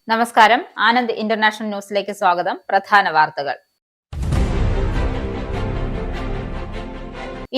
നമസ്കാരം. ആനന്ദ് ഇന്റർനാഷണൽ ന്യൂസിലേക്ക് സ്വാഗതം. പ്രധാന വാർത്തകൾ.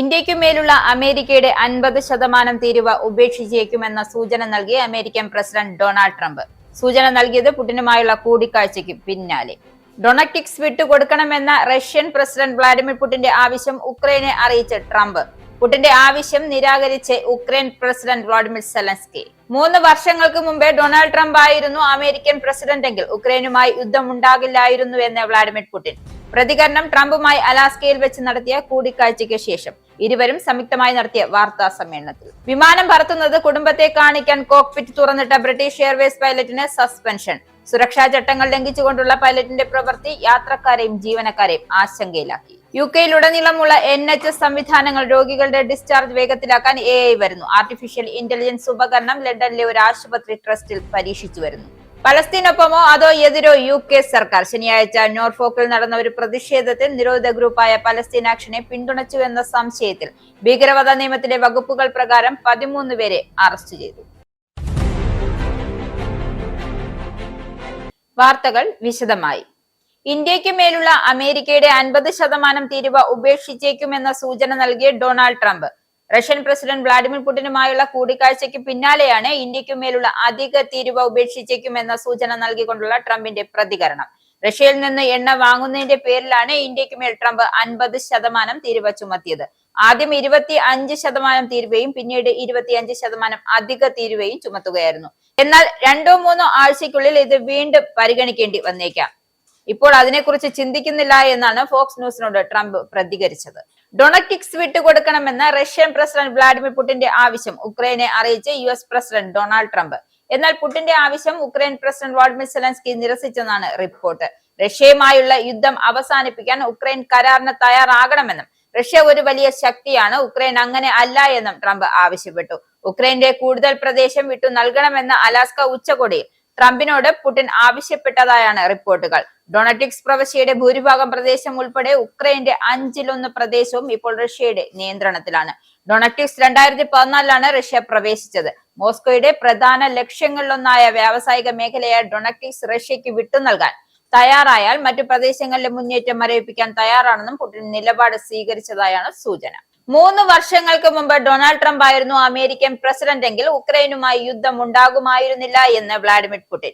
ഇന്ത്യയ്ക്കുമേലുള്ള അമേരിക്കയുടെ 50% തീരുവ ഉപേക്ഷിച്ചേക്കുമെന്ന സൂചന നൽകി അമേരിക്കൻ പ്രസിഡന്റ് ഡൊണാൾഡ് ട്രംപ്. സൂചന നൽകിയത് പുടിനുമായുള്ള കൂടിക്കാഴ്ചയ്ക്ക് പിന്നാലെ. ഡൊണറ്റിക്സ് വിട്ടുകൊടുക്കണമെന്ന റഷ്യൻ പ്രസിഡന്റ് വ്ളാഡിമിർ പുടിന്റെ ആവശ്യം ഉക്രൈനെ അറിയിച്ച് ട്രംപ്. പുടിന്റെ ആവശ്യം നിരാകരിച്ച് ഉക്രൈൻ പ്രസിഡന്റ് വ്ളാഡിമിർ സെലൻസ്കി. 3 വർഷങ്ങൾക്ക് മുമ്പേ ഡൊണാൾഡ് ട്രംപ് ആയിരുന്നു അമേരിക്കൻ പ്രസിഡന്റെങ്കിൽ ഉക്രൈനുമായി യുദ്ധമുണ്ടാകില്ലായിരുന്നുവെന്ന് വ്ളാഡിമിർ പുടിൻ. പ്രതികരണം ട്രംപുമായി അലാസ്കയിൽ വെച്ച് നടത്തിയ കൂടിക്കാഴ്ചയ്ക്ക് ശേഷം ഇരുവരും സംയുക്തമായി നടത്തിയ വാർത്താ സമ്മേളനത്തിൽ. വിമാനം പറത്തുന്നത് കുടുംബത്തെ കാണിക്കാൻ കോക്പിറ്റ് തുറന്നിട്ട ബ്രിട്ടീഷ് എയർവേസ് പൈലറ്റിന് സസ്പെൻഷൻ. സുരക്ഷാ ചട്ടങ്ങൾ ലംഘിച്ചുകൊണ്ടുള്ള പൈലറ്റിന്റെ പ്രവൃത്തി യാത്രക്കാരെയും ജീവനക്കാരെയും ആശങ്കയിലാക്കി. യുകെയിലുടനീളമുള്ള NHS സംവിധാനങ്ങൾ രോഗികളുടെ ഡിസ്ചാർജ് വേഗത്തിലാക്കാൻ AI വരുന്നു. ആർട്ടിഫിഷ്യൽ ഇന്റലിജൻസ് ഉപകരണം ലണ്ടനിലെ ഒരു ആശുപത്രി ട്രസ്റ്റിൽ പരീക്ഷിച്ചു വരുന്നു. പലസ്തീനൊപ്പമോ അതോ എതിരോ UK സർക്കാർ. ശനിയാഴ്ച നോർഫോക്കിൽ നടന്ന ഒരു പ്രതിഷേധത്തിൽ നിരോധിത ഗ്രൂപ്പായ പലസ്തീൻ ആക്ഷനെ പിന്തുണച്ചുവെന്ന സംശയത്തിൽ ഭീകരവാദ നിയമത്തിലെ വകുപ്പുകൾ പ്രകാരം 13 പേരെ അറസ്റ്റ് ചെയ്തു. വാർത്തകൾ വിശദമായി. ഇന്ത്യയ്ക്ക് മേലുള്ള അമേരിക്കയുടെ 50% തീരുവ ഉപേക്ഷിച്ചേക്കുമെന്ന സൂചന നൽകിയ Donald Trump. Russian president Vladimir പുടിനുമായുള്ള കൂടിക്കാഴ്ചയ്ക്ക് പിന്നാലെയാണ് ഇന്ത്യയ്ക്കു മേലുള്ള അധിക തീരുവ ഉപേക്ഷിച്ചേക്കുമെന്ന സൂചന നൽകിക്കൊണ്ടുള്ള ട്രംപിന്റെ പ്രതികരണം. റഷ്യയിൽ നിന്ന് എണ്ണ വാങ്ങുന്നതിന്റെ പേരിലാണ് ഇന്ത്യയ്ക്ക് മേൽ ട്രംപ് 50% തീരുവ ചുമത്തിയത്. ആദ്യം 25% തീരുവയും പിന്നീട് 25% അധിക തീരുവയും ചുമത്തുകയായിരുന്നു. എന്നാൽ 2-3 ആഴ്ചയ്ക്കുള്ളിൽ ഇത് വീണ്ടും പരിഗണിക്കേണ്ടി വന്നേക്കാം. ഇപ്പോൾ അതിനെക്കുറിച്ച് ചിന്തിക്കുന്നില്ല എന്നാണ് ഫോക്സ് ന്യൂസിനോട് ട്രംപ് പ്രതികരിച്ചത്. ഡൊണറ്റിക്സ് വിട്ടുകൊടുക്കണമെന്ന റഷ്യൻ പ്രസിഡന്റ് വ്ളാഡിമിർ പുടിന്റെ ആവശ്യം ഉക്രൈനെ അറിയിച്ച് US പ്രസിഡന്റ് ഡൊണാൾഡ് ട്രംപ്. എന്നാൽ പുടിന്റെ ആവശ്യം ഉക്രൈൻ പ്രസിഡന്റ് വ്ളാഡിമിർ സെലൻസ്കി നിരസിച്ചെന്നാണ് റിപ്പോർട്ട്. റഷ്യയുമായുള്ള യുദ്ധം അവസാനിപ്പിക്കാൻ ഉക്രൈൻ കരാറിന് തയ്യാറാകണമെന്നും റഷ്യ ഒരു വലിയ ശക്തിയാണ്, ഉക്രൈൻ അങ്ങനെ അല്ല എന്നും ട്രംപ് ആവശ്യപ്പെട്ടു. ഉക്രൈന്റെ കൂടുതൽ പ്രദേശം വിട്ടു നൽകണമെന്ന അലാസ്ക ഉച്ചകോടിയിൽ ട്രംപിനോട് പുടിൻ ആവശ്യപ്പെട്ടതായാണ് റിപ്പോർട്ടുകൾ. ഡൊണറ്റിക്സ് പ്രവിശ്യയുടെ ഭൂരിഭാഗം പ്രദേശം ഉൾപ്പെടെ ഉക്രൈന്റെ 1/5 പ്രദേശവും ഇപ്പോൾ റഷ്യയുടെ നിയന്ത്രണത്തിലാണ്. ഡൊണറ്റിക്സ് 2014 റഷ്യ പ്രവേശിച്ചത്. മോസ്കോയുടെ പ്രധാന ലക്ഷ്യങ്ങളിലൊന്നായ വ്യാവസായിക മേഖലയായ ഡൊണറ്റിക്സ് റഷ്യക്ക് വിട്ടു നൽകാൻ തയ്യാറായാൽ മറ്റു പ്രദേശങ്ങളിലെ മുന്നേറ്റം മരവിപ്പിക്കാൻ തയ്യാറാണെന്നും പുടിൻ നിലപാട് സ്വീകരിച്ചതായാണ് സൂചന. 3 വർഷങ്ങൾക്ക് മുമ്പ് ഡൊണാൾഡ് ട്രംപ് ആയിരുന്നു അമേരിക്കൻ പ്രസിഡന്റെങ്കിൽ ഉക്രൈനുമായി യുദ്ധം ഉണ്ടാകുമായിരുന്നില്ല എന്ന് വ്ളാഡിമിർ പുടിൻ.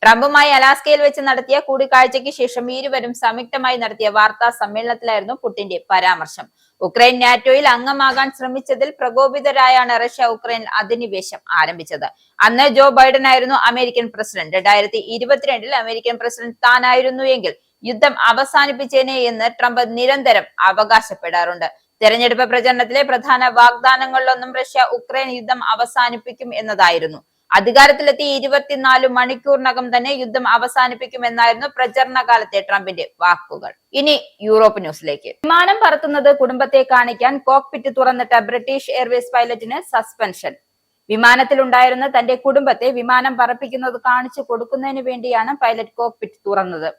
ട്രംപുമായി അലാസ്കയിൽ വെച്ച് നടത്തിയ കൂടിക്കാഴ്ചയ്ക്ക് ശേഷം ഇരുവരും സംയുക്തമായി നടത്തിയ വാർത്താ സമ്മേളനത്തിലായിരുന്നു പുടിന്റെ പരാമർശം. ഉക്രൈൻ നാറ്റോയിൽ അംഗമാകാൻ ശ്രമിച്ചതിൽ പ്രകോപിതരായാണ് റഷ്യ ഉക്രൈനിൽ അധിനിവേശം ആരംഭിച്ചത്. അന്ന് ജോ ബൈഡൻ ആയിരുന്നു അമേരിക്കൻ പ്രസിഡന്റ്. 2022 അമേരിക്കൻ പ്രസിഡന്റ് താനായിരുന്നു എങ്കിൽ യുദ്ധം അവസാനിപ്പിച്ചേനെ എന്ന് ട്രംപ് നിരന്തരം അവകാശപ്പെടാറുണ്ട്. തെരഞ്ഞെടുപ്പ് പ്രചരണത്തിലെ പ്രധാന വാഗ്ദാനങ്ങളിലൊന്നും റഷ്യ ഉക്രൈൻ യുദ്ധം അവസാനിപ്പിക്കും എന്നതായിരുന്നു. അധികാരത്തിലെത്തി 24 മണിക്കൂറിനകം തന്നെ യുദ്ധം അവസാനിപ്പിക്കുമെന്നായിരുന്നു പ്രചരണ കാലത്തെ ട്രംപിന്റെ വാക്കുകൾ. ഇനി യൂറോപ്പ് ന്യൂസിലേക്ക്. വിമാനം പറത്തുന്നത് കുടുംബത്തെ കാണിക്കാൻ കോക്പിറ്റ് തുറന്നിട്ട ബ്രിട്ടീഷ് എയർവേസ് പൈലറ്റിന് സസ്പെൻഷൻ. വിമാനത്തിലുണ്ടായിരുന്ന തന്റെ കുടുംബത്തെ വിമാനം പറപ്പിക്കുന്നത് കാണിച്ചു കൊടുക്കുന്നതിന് വേണ്ടിയാണ് പൈലറ്റ് കോക്പിറ്റ് തുറന്നത്.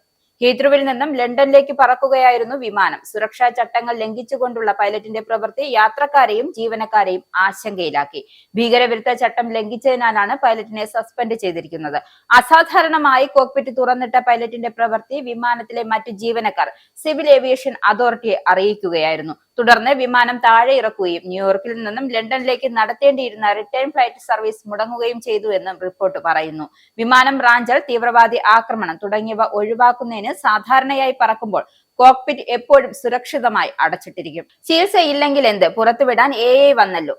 ഹീത്രൂവിൽ നിന്നും ലണ്ടനിലേക്ക് പറക്കുകയായിരുന്നു വിമാനം. സുരക്ഷാ ചട്ടങ്ങൾ ലംഘിച്ചുകൊണ്ടുള്ള പൈലറ്റിന്റെ പ്രവൃത്തി യാത്രക്കാരെയും ജീവനക്കാരെയും ആശങ്കയിലാക്കി. ഭീകരവിരുദ്ധ ചട്ടം ലംഘിച്ചതിനാലാണ് പൈലറ്റിനെ സസ്പെൻഡ് ചെയ്തിരിക്കുന്നത്. അസാധാരണമായി കോക്പിറ്റ് തുറന്നിട്ട പൈലറ്റിന്റെ പ്രവൃത്തി വിമാനത്തിലെ മറ്റു ജീവനക്കാർ സിവിൽ ഏവിയേഷൻ അതോറിറ്റിയെ അറിയിക്കുകയായിരുന്നു. തുടർന്ന് വിമാനം താഴെ ഇറക്കുകയും ന്യൂയോർക്കിൽ നിന്നും ലണ്ടനിലേക്ക് നടത്തേണ്ടിയിരുന്ന റിട്ടേൺ ഫ്ലൈറ്റ് സർവീസ് മുടങ്ങുകയും ചെയ്തു എന്നും റിപ്പോർട്ട് പറയുന്നു. വിമാനം റാഞ്ചൽ, തീവ്രവാദി ആക്രമണം തുടങ്ങിയവ ഒഴിവാക്കുന്നതിന് സാധാരണയായി പറക്കുമ്പോൾ കോക്പിറ്റ് എപ്പോഴും സുരക്ഷിതമായി അടച്ചിട്ടിരിക്കും. ചികിത്സയില്ലെങ്കിൽ എന്ത്? പുറത്തുവിടാൻ AI വന്നല്ലോ.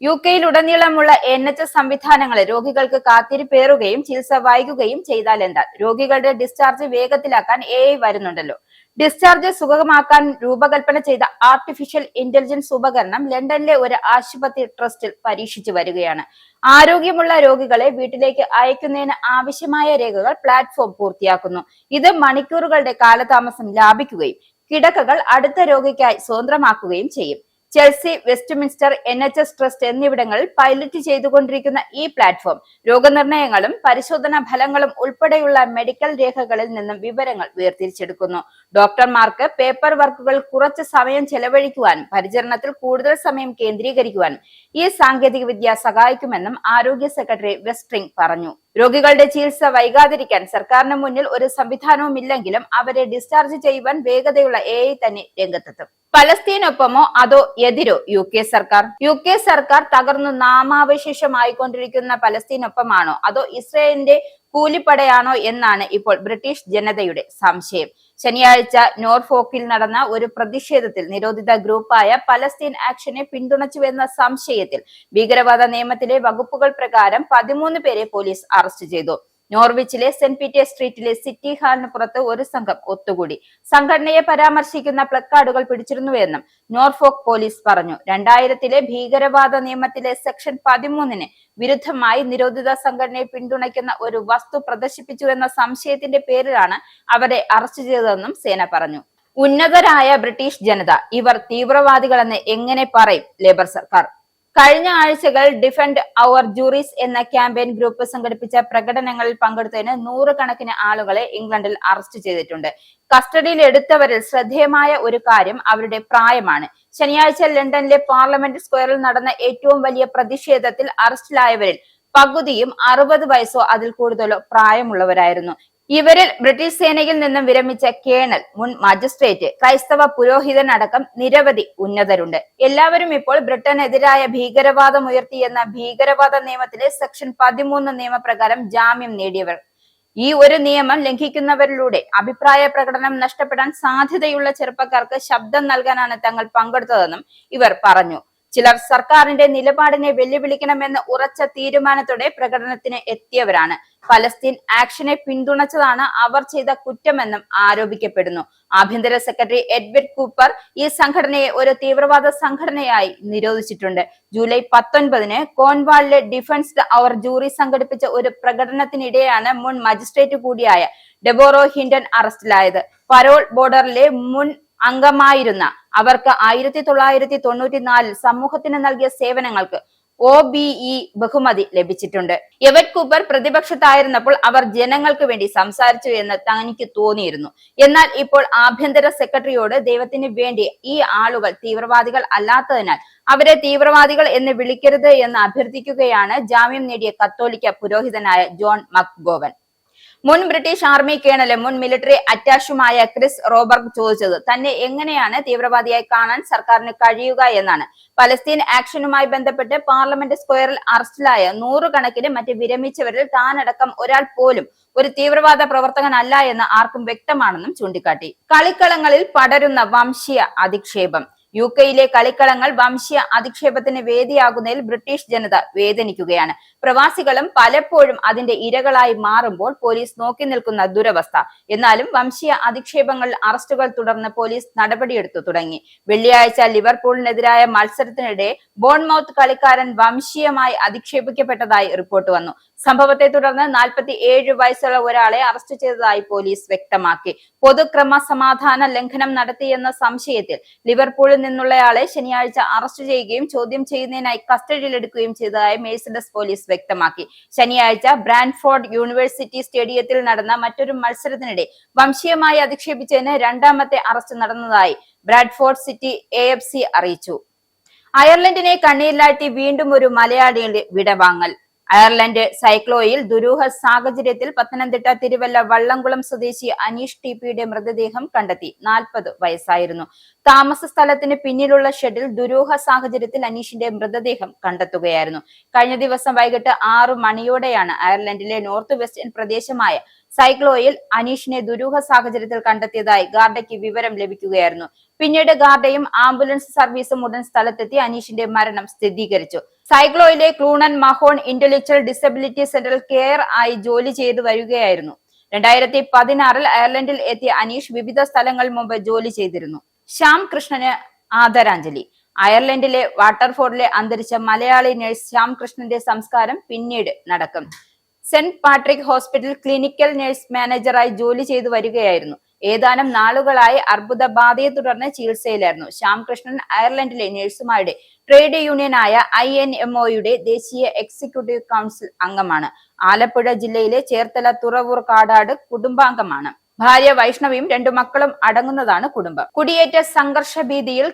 യുകെയിലുടനീളമുള്ള NHS സംവിധാനങ്ങളിൽ രോഗികൾക്ക് കാത്തിരിപ്പേറുകയും ചികിത്സ വൈകുകയും ചെയ്താൽ എന്താ? രോഗികളുടെ ഡിസ്ചാർജ് വേഗത്തിലാക്കാൻ AI വരുന്നുണ്ടല്ലോ. ഡിസ്ചാർജ് സുഗമമാക്കാൻ രൂപകൽപ്പന ചെയ്ത ആർട്ടിഫിഷ്യൽ ഇന്റലിജൻസ് ഉപകരണം ലണ്ടനിലെ ഒരു ആശുപത്രി ട്രസ്റ്റിൽ പരീക്ഷിച്ചു വരികയാണ്. ആരോഗ്യമുള്ള രോഗികളെ വീട്ടിലേക്ക് അയക്കുന്നതിന് ആവശ്യമായ രേഖകൾ പ്ലാറ്റ്ഫോം പൂർത്തിയാക്കുന്നു. ഇത് മണിക്കൂറുകളുടെ കാലതാമസം ലാഭിക്കുകയും കിടക്കകൾ അടുത്ത രോഗിക്കായി സ്വതന്ത്രമാക്കുകയും ചെയ്യും. ചെൽസി, വെസ്റ്റ്മിൻസ്റ്റർ, NHS ട്രസ്റ്റ് എന്നിവിടങ്ങളിൽ പൈലറ്റ് ചെയ്തുകൊണ്ടിരിക്കുന്ന ഈ പ്ലാറ്റ്ഫോം രോഗനിർണയങ്ങളും പരിശോധനാ ഫലങ്ങളും ഉൾപ്പെടെയുള്ള മെഡിക്കൽ രേഖകളിൽ നിന്നും വിവരങ്ങൾ വേർതിരിച്ചെടുക്കുന്നു. ഡോക്ടർമാർക്ക് പേപ്പർ വർക്കുകൾ കുറച്ച് സമയം ചെലവഴിക്കുവാനും പരിചരണത്തിൽ കൂടുതൽ സമയം കേന്ദ്രീകരിക്കുവാനും ഈ സാങ്കേതികവിദ്യ സഹായിക്കുമെന്നും ആരോഗ്യ സെക്രട്ടറി വെസ്ട്രിംഗ് പറഞ്ഞു. രോഗികളുടെ ചികിത്സ വൈകാതിരിക്കാൻ സർക്കാരിന് മുന്നിൽ ഒരു സംവിധാനവും ഇല്ലെങ്കിലും അവരെ ഡിസ്ചാർജ് ചെയ്യുവാൻ വേഗതയുള്ള AI തന്നെ രംഗത്തെത്തും. പലസ്തീനൊപ്പമോ അതോ എതിരോ UK സർക്കാർ തകർന്നു നാമാവശേഷമായിക്കൊണ്ടിരിക്കുന്ന പലസ്തീനൊപ്പമാണോ അതോ ഇസ്രയേലിന്റെ കൂലിപ്പടയാണോ എന്നാണ് ഇപ്പോൾ ബ്രിട്ടീഷ് ജനതയുടെ സംശയം. ശനിയാഴ്ച നോർഫോക്കിൽ നടന്ന ഒരു പ്രതിഷേധത്തിൽ നിരോധിത ഗ്രൂപ്പായ പലസ്തീൻ ആക്ഷനെ പിന്തുണച്ചുവെന്ന സംശയത്തിൽ ഭീകരവാദ നിയമത്തിലെ വകുപ്പുകൾ പ്രകാരം 13 പേരെ പോലീസ് അറസ്റ്റ് ചെയ്തു. നോർവിച്ചിലെ സെന്റ് പീറ്റേഴ്സ് സ്ട്രീറ്റിലെ സിറ്റി ഹാളിന് പുറത്ത് ഒരു സംഘം ഒത്തുകൂടി സംഘടനയെ പരാമർശിക്കുന്ന പ്ലക്കാർഡുകൾ പിടിച്ചിരുന്നുവെന്നും നോർഫോക്ക് പോലീസ് പറഞ്ഞു. 2000-ലെ ഭീകരവാദ നിയമത്തിലെ സെക്ഷൻ 13-ന് വിരുദ്ധമായി നിരോധിത സംഘടനയെ പിന്തുണയ്ക്കുന്ന ഒരു വസ്തു പ്രദർശിപ്പിച്ചുവെന്ന സംശയത്തിന്റെ പേരിലാണ് അവരെ അറസ്റ്റ് ചെയ്തതെന്നും സേന പറഞ്ഞു. ഉന്നതരായ ബ്രിട്ടീഷ് ജനത ഇവർ തീവ്രവാദികളെന്ന് എങ്ങനെ പറയും ലേബർ സർക്കാർ? കഴിഞ്ഞ ആഴ്ചകൾ ഡിഫൻഡ് അവർ ജൂറീസ് എന്ന ക്യാമ്പയിൻ ഗ്രൂപ്പ് സംഘടിപ്പിച്ച പ്രകടനങ്ങളിൽ പങ്കെടുത്തതിന് 100 കണക്കിന് ആളുകളെ ഇംഗ്ലണ്ടിൽ അറസ്റ്റ് ചെയ്തിട്ടുണ്ട്. കസ്റ്റഡിയിൽ എടുത്തവരിൽ ശ്രദ്ധേയമായ ഒരു കാര്യം അവരുടെ പ്രായമാണ്. ശനിയാഴ്ച ലണ്ടനിലെ പാർലമെന്റ് സ്ക്വയറിൽ നടന്ന ഏറ്റവും വലിയ പ്രതിഷേധത്തിൽ അറസ്റ്റിലായവരിൽ പകുതിയും 60 വയസ്സോ അതിൽ കൂടുതലോ പ്രായമുള്ളവരായിരുന്നു. ഇവരിൽ ബ്രിട്ടീഷ് സേനയിൽ നിന്നും വിരമിച്ച കേണൽ, മുൻ മജിസ്ട്രേറ്റ്, ക്രൈസ്തവ പുരോഹിതൻ അടക്കം നിരവധി ഉന്നതരുണ്ട്. എല്ലാവരും ഇപ്പോൾ ബ്രിട്ടനെതിരായ ഭീകരവാദം ഉയർത്തിയെന്ന ഭീകരവാദ നിയമത്തിലെ സെക്ഷൻ 13 നിയമപ്രകാരം ജാമ്യം നേടിയവർ. ഈ ഒരു നിയമം ലംഘിക്കുന്നവരിലൂടെ അഭിപ്രായ പ്രകടനം നഷ്ടപ്പെടാൻ സാധ്യതയുള്ള ചെറുപ്പക്കാർക്ക് ശബ്ദം നൽകാനാണ് തങ്ങൾ പങ്കെടുത്തതെന്നും ഇവർ പറഞ്ഞു. ചിലർ സർക്കാരിന്റെ നിലപാടിനെ വെല്ലുവിളിക്കണമെന്ന് ഉറച്ച തീരുമാനത്തോടെ പ്രകടനത്തിന് എത്തിയവരാണ്. പലസ്തീൻ ആക്ഷനെ പിന്തുണച്ചതാണ് അവർ ചെയ്ത കുറ്റമെന്നും ആരോപിക്കപ്പെടുന്നു. ആഭ്യന്തര സെക്രട്ടറി എഡ്വേർഡ് കൂപ്പർ ഈ സംഘടനയെ ഒരു തീവ്രവാദ സംഘടനയായി നിരോധിച്ചിട്ടുണ്ട്. ജൂലൈ 19-ന് കോൺവാളിലെ ഡിഫൻഡ് അവർ ജൂറി സംഘടിപ്പിച്ച ഒരു പ്രകടനത്തിനിടെയാണ് മുൻ മജിസ്ട്രേറ്റ് കൂടിയായ ഡെബോറോ ഹിൻഡൻ അറസ്റ്റിലായത്. പരോൾ ബോർഡറിലെ മുൻ അംഗമായിരുന്ന അവർക്ക് 1994-ൽ സമൂഹത്തിന് നൽകിയ സേവനങ്ങൾക്ക് OBE ബഹുമതി ലഭിച്ചിട്ടുണ്ട്. എവറ്റ് കൂപ്പർ പ്രതിപക്ഷത്തായിരുന്നപ്പോൾ അവർ ജനങ്ങൾക്ക് വേണ്ടി സംസാരിച്ചു എന്ന് തനിക്ക് തോന്നിയിരുന്നു. എന്നാൽ ഇപ്പോൾ ആഭ്യന്തര സെക്രട്ടറിയോട് ദൈവത്തിന് വേണ്ടി ഈ ആളുകൾ തീവ്രവാദികൾ അല്ലാത്തതിനാൽ അവരെ തീവ്രവാദികൾ എന്ന് വിളിക്കരുത് എന്ന് അഭ്യർത്ഥിക്കുകയാണ് ജാമ്യം നേടിയ കത്തോലിക്ക പുരോഹിതനായ ജോൺ മക്ഗോവൻ. മുൻ ബ്രിട്ടീഷ് ആർമി കേണലും മുൻ മിലിറ്ററി അറ്റാഷുമായ ക്രിസ് റോബർഗ് ചോദിച്ചത് തന്നെ എങ്ങനെയാണ് തീവ്രവാദിയായി കാണാൻ സർക്കാരിന് കഴിയുക എന്നാണ്. പലസ്തീൻ ആക്ഷനുമായി ബന്ധപ്പെട്ട് പാർലമെന്റ് സ്ക്വയറിൽ അറസ്റ്റിലായ 100 കണക്കിന് മറ്റ് വിരമിച്ചവരിൽ താനടക്കം ഒരാൾ പോലും ഒരു തീവ്രവാദ പ്രവർത്തകനല്ല എന്ന് ആർക്കും വ്യക്തമാണെന്നും ചൂണ്ടിക്കാട്ടി. കളിക്കളങ്ങളിൽ പടരുന്ന വംശീയ അധിക്ഷേപം. UK-യിലെ കളിക്കളങ്ങൾ വംശീയ അധിക്ഷേപത്തിന് വേദിയാകുന്നതിൽ ബ്രിട്ടീഷ് ജനത വേദനിക്കുകയാണ്. പ്രവാസികളും പലപ്പോഴും അതിന്റെ ഇരകളായി മാറുമ്പോൾ പോലീസ് നോക്കി നിൽക്കുന്ന ദുരവസ്ഥ. എന്നാലും വംശീയ അധിക്ഷേപങ്ങളിൽ അറസ്റ്റുകൾ തുടർന്ന് പോലീസ് നടപടിയെടുത്തു തുടങ്ങി. വെള്ളിയാഴ്ച ലിവർപൂളിനെതിരായ മത്സരത്തിനിടെ ബോൺമൌത്ത് കളിക്കാരൻ വംശീയമായി അധിക്ഷേപിക്കപ്പെട്ടതായി റിപ്പോർട്ട് വന്നു. സംഭവത്തെ തുടർന്ന് 47 വയസ്സുള്ള ഒരാളെ അറസ്റ്റ് ചെയ്തതായി പോലീസ് വ്യക്തമാക്കി. പൊതുക്രമസമാധാന ലംഘനം നടത്തിയെന്ന സംശയത്തിൽ ലിവർപൂളിൽ നിന്നുള്ളയാളെ ശനിയാഴ്ച അറസ്റ്റ് ചെയ്യുകയും ചോദ്യം ചെയ്യുന്നതിനായി കസ്റ്റഡിയിലെടുക്കുകയും ചെയ്തതായി മേഴ്സിഡസ് പോലീസ് വ്യക്തമാക്കി. ശനിയാഴ്ച ബ്രാൻഫോർഡ് യൂണിവേഴ്സിറ്റി സ്റ്റേഡിയത്തിൽ നടന്ന മറ്റൊരു മത്സരത്തിനിടെ വംശീയമായി അധിക്ഷേപിച്ചതിന് 2ാമത്തെ അറസ്റ്റ് നടന്നതായി ബ്രാഡ്ഫോർഡ് സിറ്റി AFC അറിയിച്ചു. അയർലൻഡിനെ കണ്ണീരിലാഴ്ത്തി വീണ്ടും ഒരു മലയാളിയുടെ വിടവാങ്ങൽ. അയർലൻഡ് സൈക്ലോയിൽ ദുരൂഹ സാഹചര്യത്തിൽ പത്തനംതിട്ട തിരുവല്ല വള്ളംകുളം സ്വദേശി അനീഷ് TPയുടെ മൃതദേഹം കണ്ടെത്തി. 40 വയസ്സായിരുന്നു. താമസ സ്ഥലത്തിന് പിന്നിലുള്ള ഷെഡിൽ ദുരൂഹ സാഹചര്യത്തിൽ അനീഷിന്റെ മൃതദേഹം കണ്ടെത്തുകയായിരുന്നു. കഴിഞ്ഞ ദിവസം വൈകിട്ട് 6 മണിയോടെയാണ് അയർലൻഡിലെ നോർത്ത് വെസ്റ്റേൺ പ്രദേശമായ സൈക്ലോയിൽ അനീഷിനെ ദുരൂഹ സാഹചര്യത്തിൽ കണ്ടെത്തിയതായി ഗാർഡയ്ക്ക് വിവരം ലഭിക്കുകയായിരുന്നു. പിന്നീട് ഗാർഡയും ആംബുലൻസ് സർവീസും ഉടൻ സ്ഥലത്തെത്തി അനീഷിന്റെ മരണം സ്ഥിരീകരിച്ചു. സൈക്ലോയിലെ ക്ലൂണൻ മഹോൺ ഇന്റലക്ച്വൽ ഡിസബിലിറ്റി സെന്ററിൽ കെയർ ആയി ജോലി ചെയ്തു വരികയായിരുന്നു. 2016-ൽ അയർലൻഡിൽ എത്തിയ അനീഷ് വിവിധ സ്ഥലങ്ങളിൽ മുമ്പ് ജോലി ചെയ്തിരുന്നു. ശ്യാം കൃഷ്ണന് ആദരാഞ്ജലി. അയർലൻഡിലെ വാട്ടർഫോർഡിലെ അന്തരിച്ച മലയാളി നഴ്സ് ശ്യാം കൃഷ്ണന്റെ സംസ്കാരം പിന്നീട് നടക്കും. Saint Patrick hospital clinical nurse മാനേജറായി ജോലി ചെയ്തു വരികയായിരുന്നു. ഏതാനും നാളുകളായി അർബുദബാധയെ തുടർന്ന് ചികിത്സയിലായിരുന്നു ശ്യാംകൃഷ്ണൻ. അയർലൻഡിലെ നഴ്സുമാരുടെ ട്രേഡ് യൂണിയനായ INMO-യുടെ ദേശീയ എക്സിക്യൂട്ടീവ് കൗൺസിൽ അംഗമാണ്. ആലപ്പുഴ ജില്ലയിലെ ചേർത്തല തുറവൂർ കാടാട് കുടുംബാംഗമാണ്. ഭാര്യ വൈഷ്ണവിയും 2 മക്കളും അടങ്ങുന്നതാണ് കുടുംബം. കുടിയേറ്റ സംഘർഷ ഭീതിയിൽ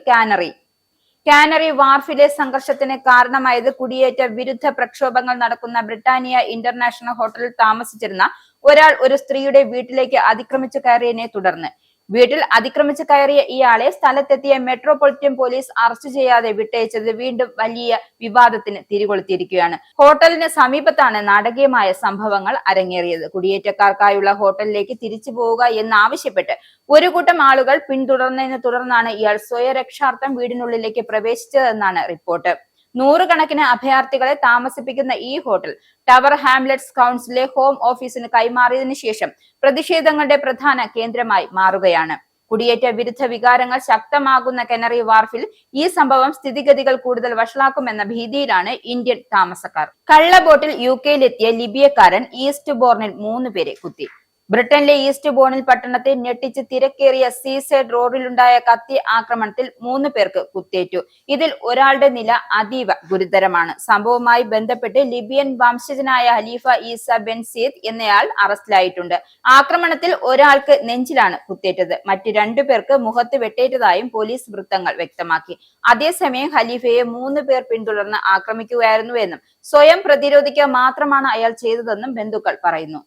കാനറി വാർഫിലെ സംഘർഷത്തിന് കാരണമായത് കുടിയേറ്റ വിരുദ്ധ പ്രക്ഷോഭങ്ങൾ നടക്കുന്ന ബ്രിട്ടാനിയ ഇന്റർനാഷണൽ ഹോട്ടലിൽ താമസിച്ചിരുന്ന ഒരാൾ ഒരു സ്ത്രീയുടെ വീട്ടിലേക്ക് അതിക്രമിച്ചു കയറിയതിനെ തുടർന്ന്. വീട്ടിൽ അതിക്രമിച്ചു കയറിയ ഇയാളെ സ്ഥലത്തെത്തിയ മെട്രോപൊളിറ്റൻ പോലീസ് അറസ്റ്റ് ചെയ്യാതെ വിട്ടയച്ചത് വീണ്ടും വലിയ വിവാദത്തിന് തിരികൊളുത്തിയിരിക്കുകയാണ്. ഹോട്ടലിന് സമീപത്താണ് നാടകീയമായ സംഭവങ്ങൾ അരങ്ങേറിയത്. കുടിയേറ്റക്കാർക്കായുള്ള ഹോട്ടലിലേക്ക് തിരിച്ചു പോവുക എന്നാവശ്യപ്പെട്ട് ഒരു കൂട്ടം ആളുകൾ പിന്തുടർന്നതിനെ തുടർന്നാണ് ഇയാൾ സ്വയരക്ഷാർത്ഥം വീടിനുള്ളിലേക്ക് പ്രവേശിച്ചതെന്നാണ് റിപ്പോർട്ട്. 100 കണക്കിന് അഭയാർത്ഥികളെ താമസിപ്പിക്കുന്ന ഈ ഹോട്ടൽ ടവർ ഹാംലെറ്റ്സ് കൗൺസിലെ ഹോം ഓഫീസിന് കൈമാറിയതിനു ശേഷം പ്രതിഷേധങ്ങളുടെ പ്രധാന കേന്ദ്രമായി മാറുകയാണ്. കുടിയേറ്റ വിരുദ്ധ വികാരങ്ങൾ ശക്തമാകുന്ന കാനറി വാർഫിൽ ഈ സംഭവം സ്ഥിതിഗതികൾ കൂടുതൽ വഷളാക്കുമെന്ന ഭീതിയിലാണ് ഇന്ത്യൻ താമസക്കാർ. കള്ളബോട്ടിൽ UK-യിലെത്തിയ ലിബിയക്കാരൻ ഈസ്റ്റ് ബോർണിൽ 3 പേരെ കുത്തി. ബ്രിട്ടനിലെ ഈസ്റ്റ് ബോർണിൽ പട്ടണത്തെ ഞെട്ടിച്ച് തിരക്കേറിയ സീസൈഡ് റോഡിലുണ്ടായ കത്തി ആക്രമണത്തിൽ 3 പേർക്ക് കുത്തേറ്റു. ഇതിൽ ഒരാളുടെ നില അതീവ ഗുരുതരമാണ്. സംഭവവുമായി ബന്ധപ്പെട്ട് ലിബിയൻ വംശജനായ ഖലീഫ ഈസ ബെൻ സീദ് എന്നയാൾ അറസ്റ്റിലായിട്ടുണ്ട്. ആക്രമണത്തിൽ ഒരാൾക്ക് നെഞ്ചിലാണ് കുത്തേറ്റത്. മറ്റ് 2 പേർക്ക് മുഖത്ത് വെട്ടേറ്റതായും പോലീസ് വൃത്തങ്ങൾ വ്യക്തമാക്കി. അതേസമയം ഖലീഫയെ 3 പേർ പിന്തുടർന്ന് ആക്രമിക്കുകയായിരുന്നുവെന്നും സ്വയം പ്രതിരോധിക്കുക മാത്രമാണ് അയാൾ ചെയ്തതെന്നും ബന്ധുക്കൾ പറയുന്നു.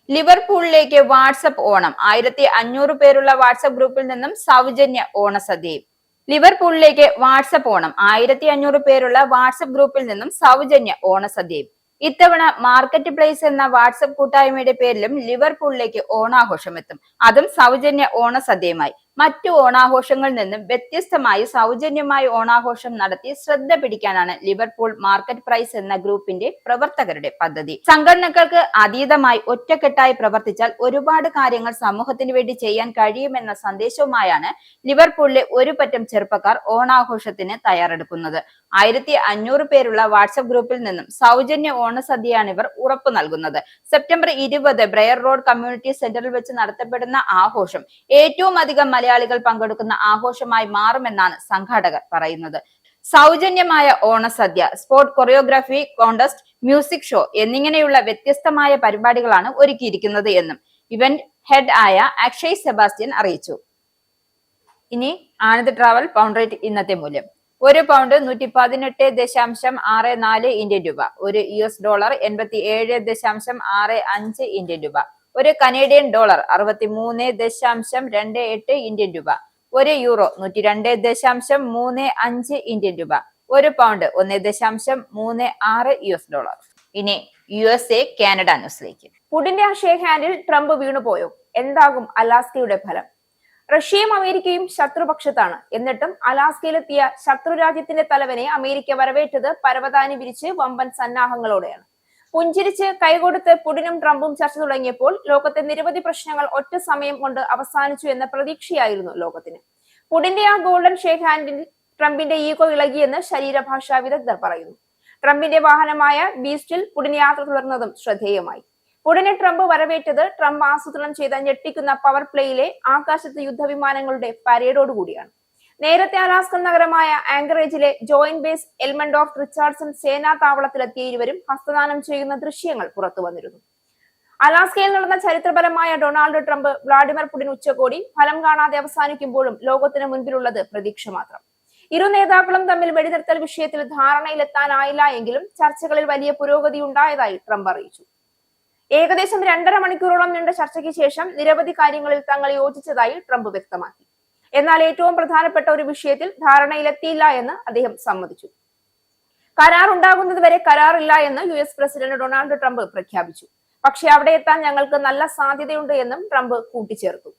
ലിവർപൂളിലേക്ക് വാട്സപ്പ് ഓണം. 1500 പേരുള്ള വാട്സപ്പ് ഗ്രൂപ്പിൽ നിന്നും സൗജന്യ ഓണസദ്യയും. ലിവർപൂളിലേക്ക് വാട്സപ്പ് ഓണം. 1500 പേരുള്ള വാട്സപ്പ് ഗ്രൂപ്പിൽ നിന്നും സൗജന്യ ഓണസദ്യയും. ഇത്തവണ മാർക്കറ്റ് പ്ലേസ് എന്ന വാട്സപ്പ് കൂട്ടായ്മയുടെ പേരിലും ലിവർപൂളിലേക്ക് ഓണാഘോഷം എത്തും. അതും സൗജന്യ ഓണസദ്യയുമായി. മറ്റു ഓണാഘോഷങ്ങളിൽ നിന്നും വ്യത്യസ്തമായി സൗജന്യമായി ഓണാഘോഷം നടത്തി ശ്രദ്ധ പിടിക്കാനാണ് ലിവർപൂൾ മാർക്കറ്റ് പ്രൈസ് എന്ന ഗ്രൂപ്പിന്റെ പ്രവർത്തകരുടെ പദ്ധതി. സംഘടനകൾക്ക് അതീതമായി ഒറ്റക്കെട്ടായി പ്രവർത്തിച്ചാൽ ഒരുപാട് കാര്യങ്ങൾ സമൂഹത്തിന് വേണ്ടി ചെയ്യാൻ കഴിയുമെന്ന സന്ദേശവുമായാണ് ലിവർപൂളിലെ ഒരു പറ്റം ചെറുപ്പക്കാർ ഓണാഘോഷത്തിന് തയ്യാറെടുക്കുന്നത്. 1500 പേരുള്ള വാട്സപ്പ് ഗ്രൂപ്പിൽ നിന്നും സൗജന്യ ഓണസദ്യയാണ് ഇവർ ഉറപ്പു നൽകുന്നത്. സെപ്റ്റംബർ 20 ബ്രയർ റോഡ് കമ്മ്യൂണിറ്റി സെന്ററിൽ വെച്ച് നടത്തപ്പെടുന്ന ആഘോഷം ഏറ്റവും അധികം മലയാളികൾ പങ്കെടുക്കുന്ന ആഘോഷമായി മാറുമെന്നാണ് സംഘാടകർ പറയുന്നത്. സൗജന്യമായ ഓണസദ്യ, sport choreography contest, music show എന്നിങ്ങനെയുള്ള വ്യത്യസ്തമായ പരിപാടികളാണ് ഒരുക്കിയിരിക്കുന്നത് എന്നും ഇവന്റ് ഹെഡ് ആയ അക്ഷയ് സെബാസ്റ്റ്യൻ അറിയിച്ചു. ഇനി ആനന്ദ് ട്രാവൽ പൗണ്ട് റേറ്റ്. ഇന്നത്തെ മൂല്യം: ഒരു പൗണ്ട് 118.64 ഇന്ത്യൻ രൂപ. ഒരു $, 87.65 ഇന്ത്യൻ രൂപ. ഒരു കനേഡിയൻ ഡോളർ 63.28 ഇന്ത്യൻ രൂപ. ഒരു യൂറോ 102.35 ഇന്ത്യൻ രൂപ. ഒരു പൗണ്ട് 1.36 ഇനി USA കാനഡ ന്യൂസിലേക്ക്. പുടിന്റെ ആ ഷേക്ക് ഹാൻഡിൽ ട്രംപ് വീണുപോയോ? എന്താകും അലാസ്കയുടെ ഫലം? റഷ്യയും അമേരിക്കയും ശത്രുപക്ഷത്താണ്. എന്നിട്ടും അലാസ്കയിലെത്തിയ ശത്രു രാജ്യത്തിന്റെ തലവനെ അമേരിക്ക വരവേറ്റത് പരവതാനി വിരിച്ച് വമ്പൻ സന്നാഹങ്ങളോടെയാണ്. പുഞ്ചിരിച്ച് കൈകൊടുത്ത് പുടിനും ട്രംപും ചർച്ച തുടങ്ങിയപ്പോൾ ലോകത്തെ നിരവധി പ്രശ്നങ്ങൾ ഒറ്റ സമയം കൊണ്ട് അവസാനിച്ചു എന്ന പ്രതീക്ഷയായിരുന്നു ലോകത്തിന്. പുടിന്റെ ആ ഗോൾഡൻ ഷേക്ക് ഹാൻഡിൽ ട്രംപിന്റെ ഈഗോ ഇളകിയെന്ന് ശരീരഭാഷാ വിദഗ്ധർ പറയുന്നു. ട്രംപിന്റെ വാഹനമായ ബീസ്റ്റിൽ പുടിൻ യാത്ര തുടർന്നതും ശ്രദ്ധേയമായി. പുടിനെ ട്രംപ് വരവേറ്റത് ട്രംപ് ആസൂത്രണം ചെയ്ത ഞെട്ടിക്കുന്ന പവർ പ്ലേയിലെ ആകാശത്ത് യുദ്ധവിമാനങ്ങളുടെ പരേഡോടുകൂടിയാണ്. നേരത്തെ അലാസ്കൻ നഗരമായ ആങ്കറേജിലെ ജോയിന്റ് ബേസ് എൽമണ്ടോർഫ് റിച്ചാർഡ്സൺ സേനാ താവളത്തിലെത്തിയ ഇരുവരും ഹസ്തദാനം ചെയ്യുന്ന ദൃശ്യങ്ങൾ പുറത്തു വന്നിരുന്നു. അലാസ്കയിൽ നടന്ന ചരിത്രപരമായ ഡൊണാൾഡ് ട്രംപ് വ്ളാഡിമിർ പുടിൻ ഉച്ചകോടി ഫലം കാണാതെ അവസാനിക്കുമ്പോഴും ലോകത്തിന് മുൻപിലുള്ളത് പ്രതീക്ഷ മാത്രം. ഇരു നേതാക്കളും തമ്മിൽ വെടിനിർത്തൽ വിഷയത്തിൽ ധാരണയിലെത്താനായില്ല എങ്കിലും ചർച്ചകളിൽ വലിയ പുരോഗതി ഉണ്ടായതായി ട്രംപ് അറിയിച്ചു. ഏകദേശം 2.5 മണിക്കൂറോളം നീണ്ട ചർച്ചയ്ക്ക് ശേഷം നിരവധി കാര്യങ്ങളിൽ തങ്ങൾ യോജിച്ചതായി ട്രംപ് വ്യക്തമാക്കി. എന്നാൽ ഏറ്റവും പ്രധാനപ്പെട്ട ഒരു വിഷയത്തിൽ ധാരണയിലെത്തിയില്ല എന്ന് അദ്ദേഹം സമ്മതിച്ചു. കരാർ ഉണ്ടാകുന്നത് വരെ കരാറില്ല എന്ന് US പ്രസിഡന്റ് ഡൊണാൾഡ് ട്രംപ് പ്രഖ്യാപിച്ചു. പക്ഷെ അവിടെ എത്താൻ ഞങ്ങൾക്ക് നല്ല സാധ്യതയുണ്ട് എന്നും ട്രംപ് കൂട്ടിച്ചേർത്തു.